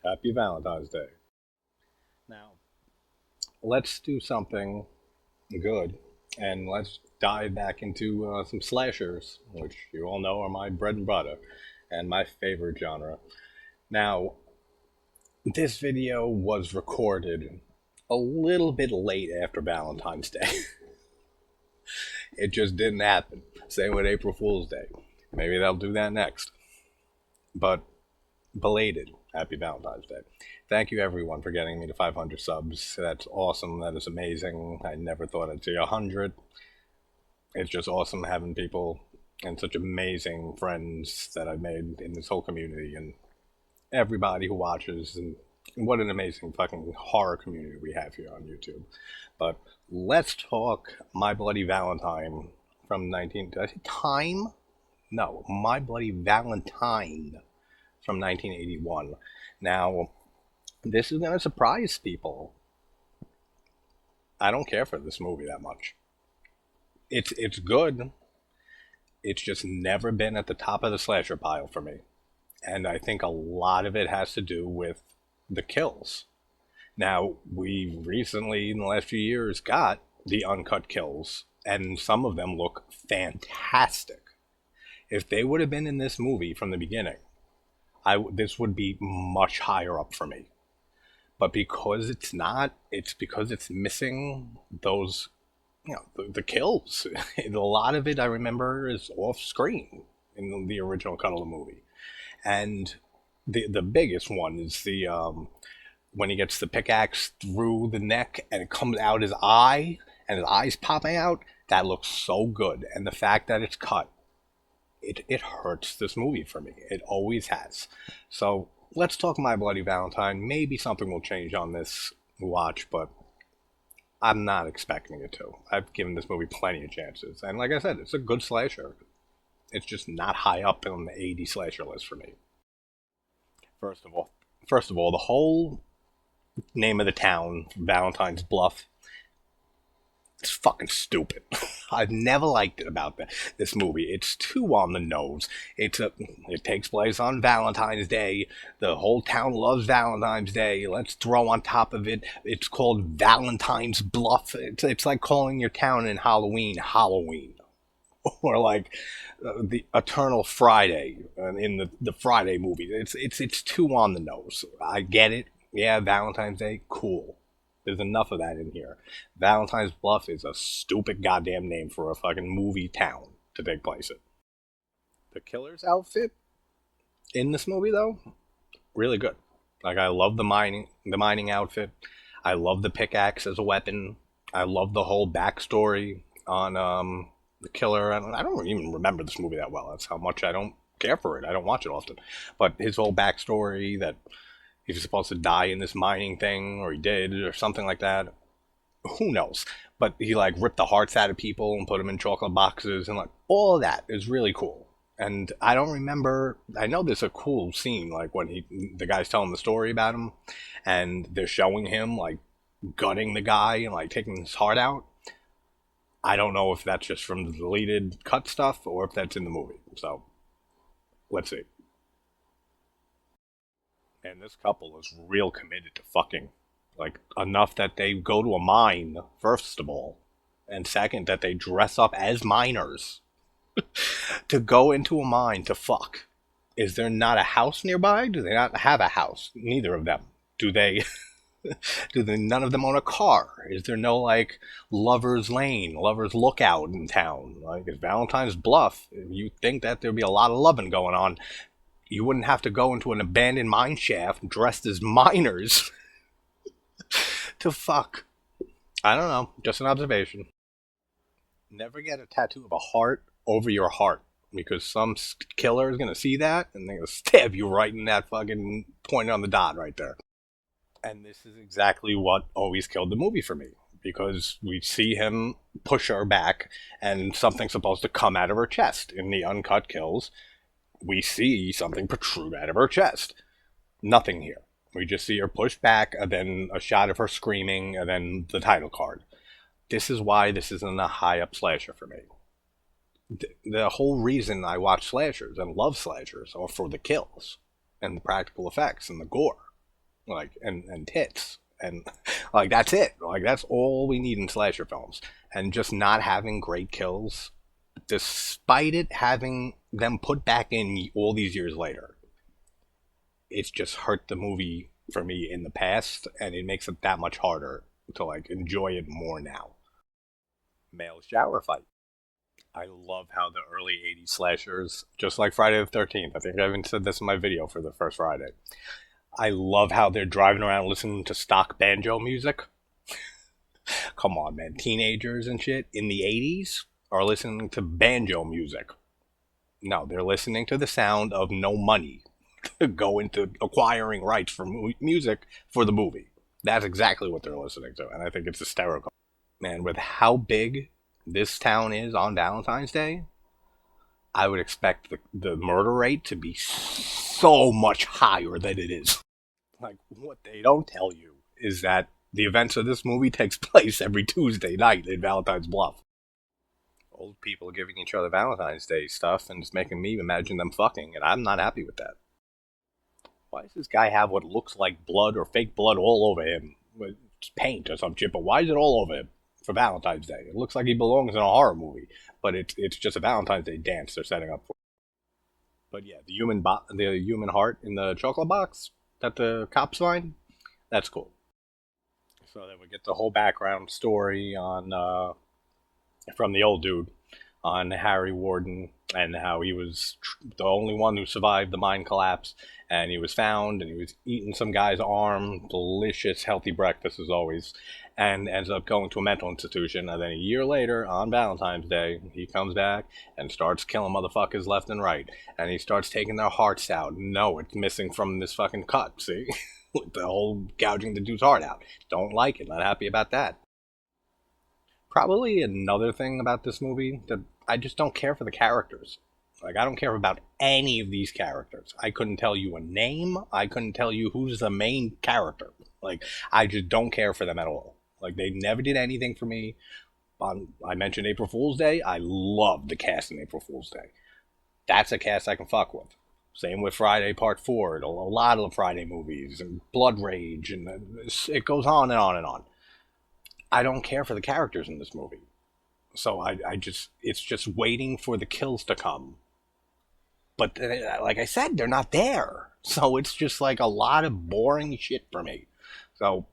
Happy Valentine's Day. Now, let's do something good and let's dive back into some slashers, which you all know are my bread and butter and my favorite genre. Now, this video was recorded a little bit late after Valentine's Day. It just didn't happen. Same with April Fool's Day. Maybe they'll do that next. But belated happy Valentine's Day. Thank you everyone for getting me to 500 subs. That's awesome. That is amazing. I never thought I'd see 100. It's just awesome having people and such amazing friends that I've made in this whole community and everybody who watches, and what an amazing fucking horror community we have here on YouTube. But let's talk My Bloody Valentine from 19... Did I say time? No, My Bloody Valentine from 1981. Now, this is going to surprise people. I don't care for this movie that much. It's good. It's just never been at the top of the slasher pile for me. And I think a lot of it has to do with the kills. Now, we recently, in the last few years, got the uncut kills, and some of them look fantastic. If they would have been in this movie from the beginning, this would be much higher up for me. But because it's not, it's because it's missing those, the kills. A lot of it, I remember, is off screen in the original cut of the movie. And the biggest one is the when he gets the pickaxe through the neck and it comes out his eye and his eye's popping out. That looks so good. And the fact that it's cut, it hurts this movie for me. It always has. So let's talk My Bloody Valentine. Maybe something will change on this watch, but I'm not expecting it to. I've given this movie plenty of chances. And like I said, it's a good slasher. It's just not high up on the 80 slasher list for me. First of all, the whole name of the town, Valentine's Bluff, it's fucking stupid. I've never liked it about this movie. It's too on the nose. It takes place on Valentine's Day. The whole town loves Valentine's Day. Let's throw on top of it. It's called Valentine's Bluff. It's like calling your town in Halloween, or like the Eternal Friday in the Friday movie. It's too on the nose. I get it. Yeah, Valentine's Day, cool. There's enough of that in here. Valentine's Bluff is a stupid goddamn name for a fucking movie town to take place in. The killer's outfit in this movie, though, really good. Like, I love the mining outfit. I love the pickaxe as a weapon. I love the whole backstory on the killer. I don't even remember this movie that well. That's how much I don't care for it. I don't watch it often. But his whole backstory, that he was supposed to die in this mining thing, or he did, or something like that. Who knows? But he like ripped the hearts out of people and put them in chocolate boxes, and like all of that is really cool. And I don't remember. I know there's a cool scene like when the guy's telling the story about him, and they're showing him like gutting the guy and like taking his heart out. I don't know if that's just from the deleted cut stuff or if that's in the movie. So let's see. And this couple is real committed to fucking. Like, enough that they go to a mine, first of all. And second, that they dress up as miners to go into a mine to fuck. Is there not a house nearby? Do they not have a house? Neither of them. Do they... none of them own a car? Is there no, like, Lover's Lane, Lover's Lookout in town? Like, it's Valentine's Bluff. You'd think that there'd be a lot of loving going on. You wouldn't have to go into an abandoned mine shaft dressed as miners to fuck. I don't know. Just an observation. Never get a tattoo of a heart over your heart, because some killer is going to see that and they're going to stab you right in that fucking point on the dot right there. And this is exactly what always killed the movie for me, because we see him push her back and something's supposed to come out of her chest. In the uncut kills, we see something protrude out of her chest. Nothing here. We just see her push back, and then a shot of her screaming, and then the title card. This is why this isn't a high-up slasher for me. The whole reason I watch slashers and love slashers are for the kills, and the practical effects, and the gore. like, and tits, and like that's it. Like that's all we need in slasher films, and just not having great kills, despite it having them put back in all these years later. It's just hurt the movie for me in the past, and it makes it that much harder to like enjoy it more now. Male shower fight. I love how the early 80s slashers, just like Friday the 13th, I think I even said this in my video for the first Friday. I love how they're driving around listening to stock banjo music. Come on, man. Teenagers and shit in the 80s are listening to banjo music. No, they're listening to the sound of no money to go into acquiring rights for music for the movie. That's exactly what they're listening to, and I think it's hysterical. Man, with how big this town is on Valentine's Day, I would expect the murder rate to be so much higher than it is. Like, what they don't tell you is that the events of this movie takes place every Tuesday night in Valentine's Bluff. Old people giving each other Valentine's Day stuff and it's making me imagine them fucking, and I'm not happy with that. Why does this guy have what looks like blood or fake blood all over him? It's paint or some shit, but why is it all over him for Valentine's Day? It looks like he belongs in a horror movie, but it's just a Valentine's Day dance they're setting up for. But yeah, the human heart in the chocolate box that the cops find, that's cool. So then we get the whole background story on from the old dude on Harry Warden and how he was the only one who survived the mine collapse, and he was found and he was eating some guy's arm, delicious healthy breakfast as always, and ends up going to a mental institution. And then a year later on Valentine's Day he comes back and starts killing motherfuckers left and right, and he starts taking their hearts out. No, it's missing from this fucking cut, see. With the whole gouging the dude's heart out. Don't like it, not happy about that. Probably another thing about this movie that I just don't care for the characters. Like, I don't care about any of these characters. I couldn't tell you a name. I couldn't tell you who's the main character. Like, I just don't care for them at all. Like, they never did anything for me. I mentioned April Fool's Day. I love the cast in April Fool's Day. That's a cast I can fuck with. Same with Friday Part 4. A lot of the Friday movies, and Blood Rage, and it goes on and on and on. I don't care for the characters in this movie. So I just, it's just waiting for the kills to come. But like I said, they're not there. So it's just like a lot of boring shit for me. So,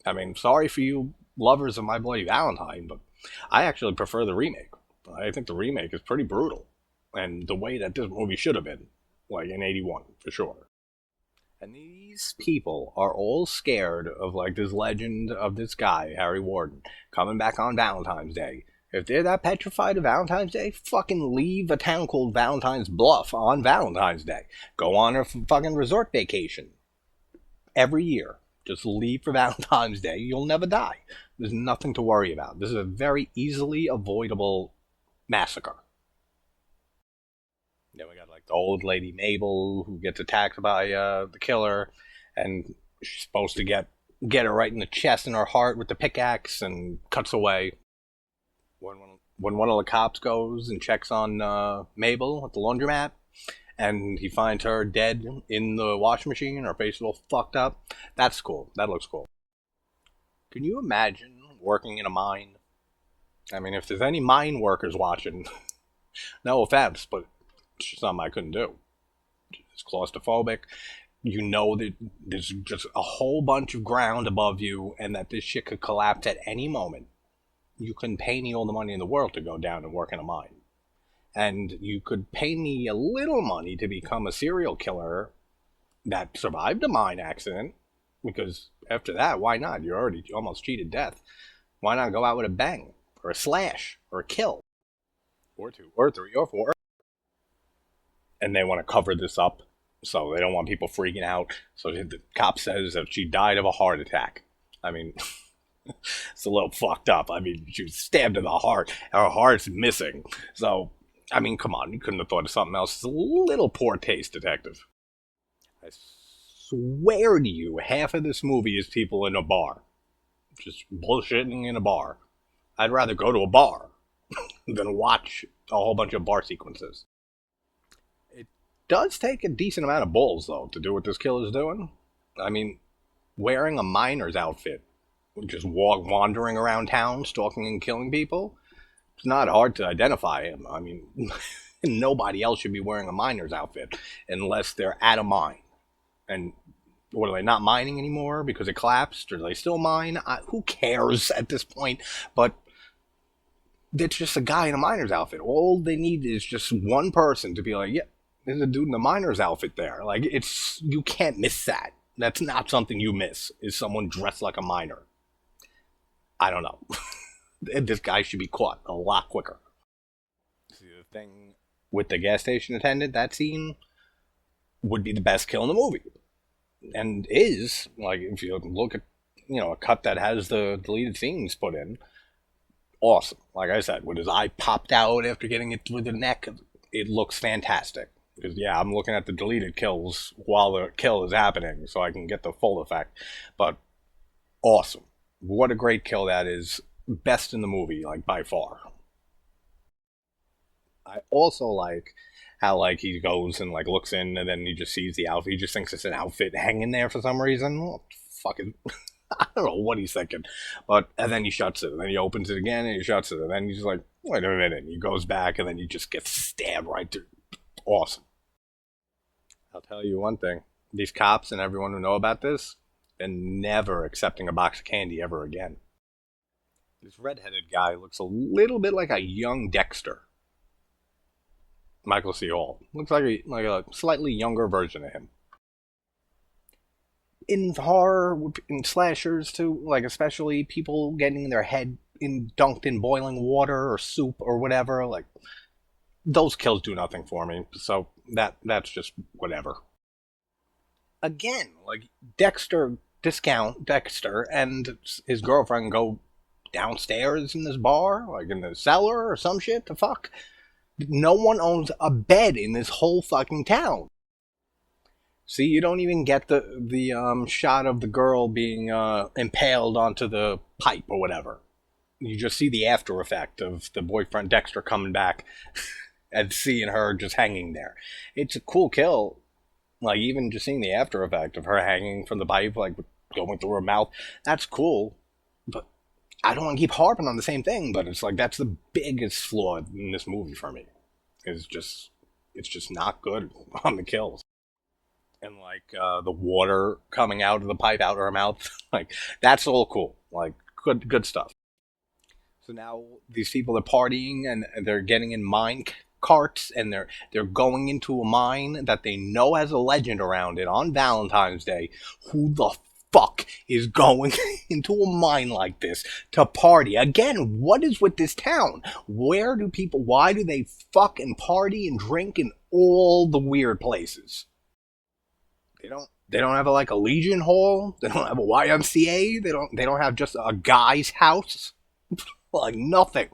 I mean, sorry for you lovers of My Bloody Valentine, but I actually prefer the remake. I think the remake is pretty brutal. And the way that this movie should have been, like in 81, for sure. And these people are all scared of like this legend of this guy, Harry Warden, coming back on Valentine's Day. If they're that petrified of Valentine's Day, fucking leave a town called Valentine's Bluff on Valentine's Day. Go on a fucking resort vacation. Every year. Just leave for Valentine's Day. You'll never die. There's nothing to worry about. This is a very easily avoidable massacre. Then we got like the old lady Mabel who gets attacked by the killer, and she's supposed to get her right in the chest and her heart with the pickaxe, and cuts away. When one of the cops goes and checks on Mabel at the laundromat, and he finds her dead in the washing machine, her face all fucked up. That's cool. That looks cool. Can you imagine working in a mine? I mean, if there's any mine workers watching, no offense, but it's something I couldn't do. It's claustrophobic. You know that there's just a whole bunch of ground above you and that this shit could collapse at any moment. You couldn't pay me all the money in the world to go down and work in a mine. And you could pay me a little money to become a serial killer that survived a mine accident, because after that, why not? You're already almost cheated death. Why not go out with a bang, or a slash, or a kill, or two, or three, or four? And they want to cover this up, so they don't want people freaking out. So the cop says that she died of a heart attack. I mean, it's a little fucked up. I mean, she was stabbed in the heart. Her heart's missing. So, I mean, come on. You couldn't have thought of something else. It's a little poor taste, detective. I swear to you, half of this movie is people in a bar. Just bullshitting in a bar. I'd rather go to a bar than watch a whole bunch of bar sequences. It does take a decent amount of balls, though, to do what this killer's doing. I mean, wearing a miner's outfit, just wandering around town, stalking and killing people. It's not hard to identify him. I mean, nobody else should be wearing a miner's outfit unless they're out of mine. And what are they not mining anymore because it collapsed? Or do they still mine? Who cares at this point? But it's just a guy in a miner's outfit. All they need is just one person to be like, yeah, there's a dude in a miner's outfit there. Like, it's, you can't miss that. That's not something you miss, is someone dressed like a miner. I don't know. This guy should be caught a lot quicker. See, the thing with the gas station attendant, that scene would be the best kill in the movie. And is, like, if you look at, a cut that has the deleted scenes put in, awesome. Like I said, with his eye popped out after getting it through the neck, it looks fantastic. Because, yeah, I'm looking at the deleted kills while the kill is happening, so I can get the full effect. But, awesome. What a great kill that is. Best in the movie, like, by far. I also like how, like, he goes and, like, looks in and then he just sees the outfit. He just thinks it's an outfit hanging there for some reason. Well, fucking, I don't know what he's thinking. But, and then he shuts it. And then he opens it again and he shuts it. And then he's like, wait a minute. And he goes back and then he just gets stabbed right through. Awesome. I'll tell you one thing. These cops and everyone who know about this, they're never accepting a box of candy ever again. This redheaded guy looks a little bit like a young Dexter. Michael C. Hall. Looks like a slightly younger version of him. In horror, in slashers too, like especially people getting their head dunked in boiling water or soup or whatever, like those kills do nothing for me. So that's just whatever. Again, like Dexter and his girlfriend go downstairs in this bar, like in the cellar or some shit. The fuck? No one owns a bed in this whole fucking town. See, you don't even get the shot of the girl being impaled onto the pipe or whatever. You just see the after effect of the boyfriend Dexter coming back and seeing her just hanging there. It's a cool kill. Like, even just seeing the after effect of her hanging from the pipe, like, going through her mouth, that's cool. But I don't want to keep harping on the same thing, but it's like, that's the biggest flaw in this movie for me. It's just not good on the kills. And, like, the water coming out of the pipe, out of her mouth, like, that's all cool. Like, good stuff. So now these people are partying and they're getting in mine carts and they're going into a mine that they know has a legend around it on Valentine's Day. Who the fuck is going into a mine like this to party? Again, what is with this town? Why do they fuck and party and drink in all the weird places? They don't have a Legion Hall. They don't have a YMCA. They don't have just a guy's house. Like nothing.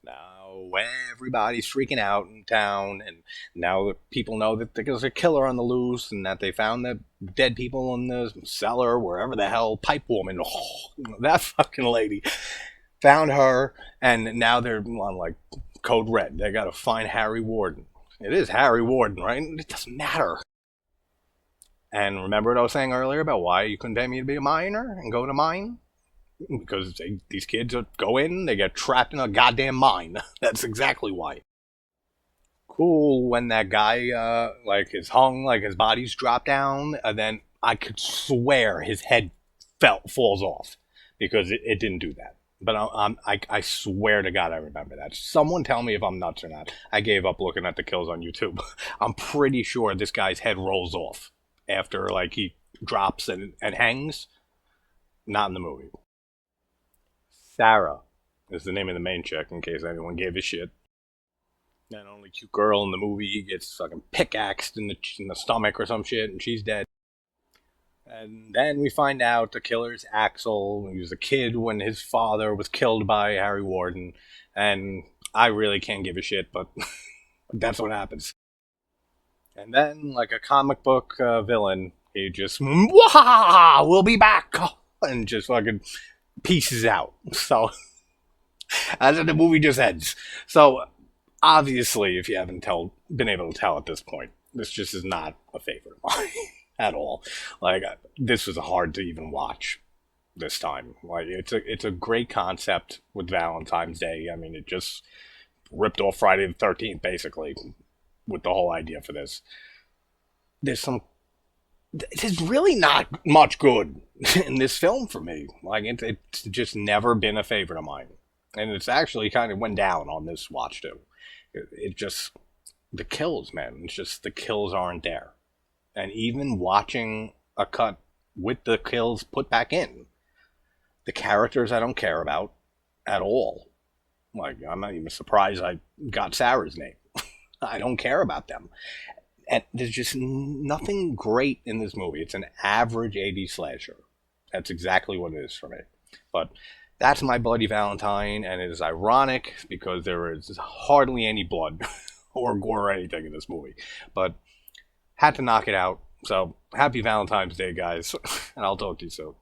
Now everybody's freaking out in town, and now people know that there's a killer on the loose, and that they found the dead people in the cellar, wherever the hell, pipe woman, that fucking lady, found her, and now they're on like code red. They gotta find Harry Warden. It is Harry Warden, right? It doesn't matter. And remember what I was saying earlier about why you couldn't pay me to be a miner and go to mine? Because these kids go in, they get trapped in a goddamn mine. That's exactly why. Cool when that guy, is hung, like his body's dropped down, and then I could swear his head falls off because it didn't do that. But I swear to God I remember that. Someone tell me if I'm nuts or not. I gave up looking at the kills on YouTube. I'm pretty sure this guy's head rolls off after he drops and hangs. Not in the movie. Sarah is the name of the main chick, in case anyone gave a shit. That only cute girl in the movie gets fucking pickaxed in the stomach or some shit, and she's dead. And then we find out the killer's Axel. He was a kid when his father was killed by Harry Warden, and I really can't give a shit, but that's what happens. And then, like a comic book villain, he just, we'll be back, and just fucking pieces out. So, as the movie just ends. So, obviously, if you haven't been able to tell at this point, this just is not a favorite of mine at all. Like, this was hard to even watch this time. Like, it's a great concept with Valentine's Day. I mean, it just ripped off Friday the 13th basically with the whole idea for this. There's some There's really not much good in this film for me. Like, it's just never been a favorite of mine, and it's actually kind of went down on this watch too. It just, the kills, man. It's just the kills aren't there, and even watching a cut with the kills put back in, the characters I don't care about at all. Like, I'm not even surprised I got Sarah's name. I don't care about them. And there's just nothing great in this movie. It's an average 80s slasher. That's exactly what it is for me. But that's my Bloody Valentine, and it is ironic because there is hardly any blood or gore or anything in this movie. But had to knock it out. So happy Valentine's Day, guys, and I'll talk to you soon.